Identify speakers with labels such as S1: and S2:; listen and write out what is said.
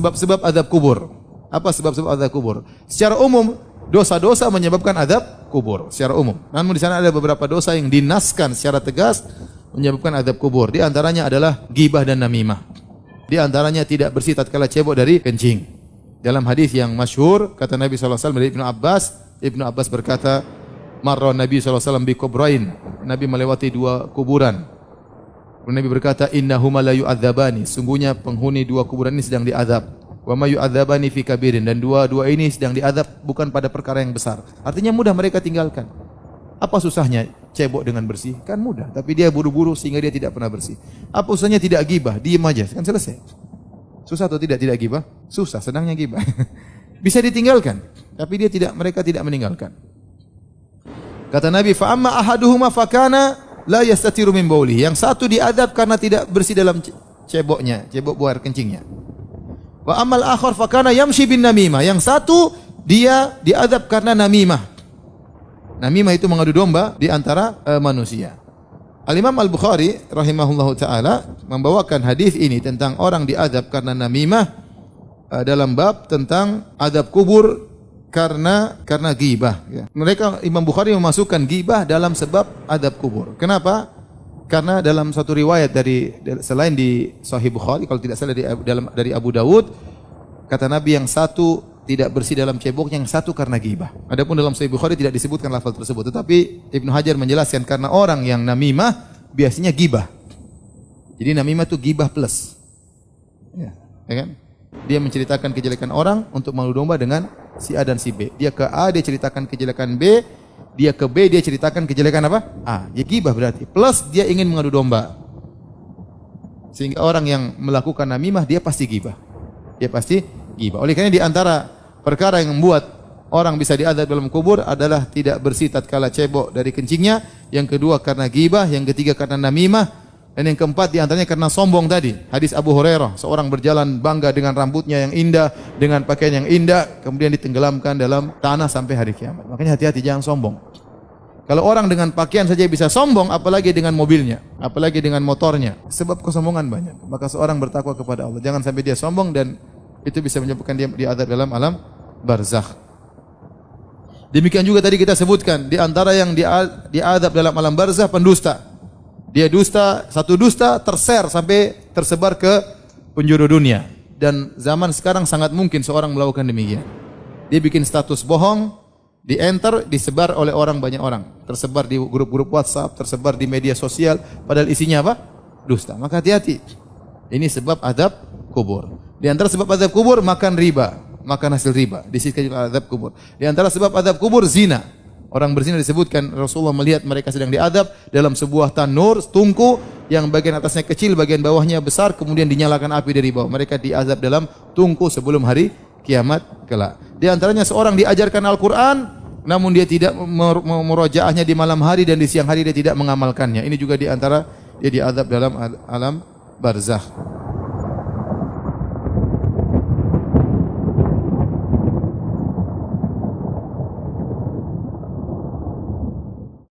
S1: sebab-sebab azab kubur. Apa sebab-sebab azab kubur? Secara umum, dosa-dosa menyebabkan azab kubur secara umum. Namun di sana ada beberapa dosa yang dinaskan secara tegas menyebabkan azab kubur. Di antaranya adalah ghibah dan namimah. Di antaranya tidak bersih tatkala cebok dari kencing. Dalam hadis yang masyhur kata Nabi sallallahu alaihi wasallam dari Ibnu Abbas berkata, "Marra Nabi sallallahu alaihi wasallam bi kubrain." Nabi melewati dua kuburan. Nabi berkata, "Innahuma la yu'adzabani." Sungguhnya penghuni dua kuburan ini sedang diazab. Wa ma yu'adzabani fi kabirin, dan dua-dua ini sedang diazab bukan pada perkara yang besar. Artinya mudah mereka tinggalkan. Apa susahnya cebok dengan bersih? Kan mudah, tapi dia buru-buru sehingga dia tidak pernah bersih. Apa susahnya tidak gibah? Diam aja, kan selesai. Susah atau tidak gibah? Susah, senangnya gibah. Bisa ditinggalkan, tapi mereka tidak meninggalkan. Kata Nabi, fa amma ahaduhuma fakana la yastatiru min bauli. Yang satu diadab karena tidak bersih dalam ceboknya, cebok buah air kencingnya. Wa amal akhar fakana yamshi bin namimah. Yang satu dia diadab karena namimah. Namimah itu mengadu domba di antara manusia. Al-Imam Al-Bukhari rahimahullahu taala membawakan hadis ini tentang orang diadab karena namimah dalam bab tentang adab kubur karena ghibah. Ya. Mereka Imam Bukhari memasukkan ghibah dalam sebab adab kubur. Kenapa? Karena dalam satu riwayat selain di Sahih Bukhari, kalau tidak salah dari Abu Dawud, kata Nabi yang satu tidak bersih dalam cebok, yang satu karena ghibah. Adapun dalam Sahih Bukhari tidak disebutkan lafaz tersebut, tetapi Ibnu Hajar menjelaskan karena orang yang namimah biasanya ghibah. Jadi namimah itu ghibah plus. Ya kan? Dia menceritakan kejelekan orang untuk mengadu domba dengan si A dan si B. Dia ke A, dia ceritakan kejelekan B. Dia ke B, dia ceritakan kejelekan apa? A. Ya ghibah berarti. Plus dia ingin mengadu domba. Sehingga orang yang melakukan namimah, dia pasti ghibah. Dia pasti ghibah. Oleh karena di antara perkara yang membuat orang bisa diazab dalam kubur adalah tidak bersih tatkala cebok dari kencingnya. Yang kedua karena ghibah. Yang ketiga karena namimah. Dan yang keempat di antaranya karena sombong tadi. Hadis Abu Hurairah, seorang berjalan bangga dengan rambutnya yang indah, dengan pakaian yang indah, kemudian ditenggelamkan dalam tanah sampai hari kiamat. Makanya hati-hati, jangan sombong. Kalau orang dengan pakaian saja bisa sombong, apalagi dengan mobilnya, apalagi dengan motornya. Sebab kesombongan banyak. Maka seorang bertakwa kepada Allah. Jangan sampai dia sombong, dan itu bisa menyebabkan dia diazab dalam alam barzakh. Demikian juga tadi kita sebutkan, di antara yang diazab dalam alam barzakh pendusta. Dia dusta, satu dusta terser sampai tersebar ke penjuru dunia. Dan zaman sekarang sangat mungkin seorang melakukan demikian. Dia bikin status bohong, di-enter, disebar oleh banyak orang. Tersebar di grup-grup WhatsApp, tersebar di media sosial, padahal isinya apa? Dusta. Maka hati-hati. Ini sebab azab kubur. Di antara sebab azab kubur, makan riba, makan hasil riba. Disebutkan azab kubur. Di antara sebab azab kubur, zina. Orang berzina disebutkan Rasulullah melihat mereka sedang diadab dalam sebuah tanur, tungku yang bagian atasnya kecil, bagian bawahnya besar, kemudian dinyalakan api dari bawah. Mereka diazab dalam tungku sebelum hari kiamat kelak. Di antaranya seorang diajarkan Al-Quran, namun dia tidak memurojaahnya di malam hari, dan di siang hari dia tidak mengamalkannya. Ini juga di antara dia diazab dalam alam barzakh.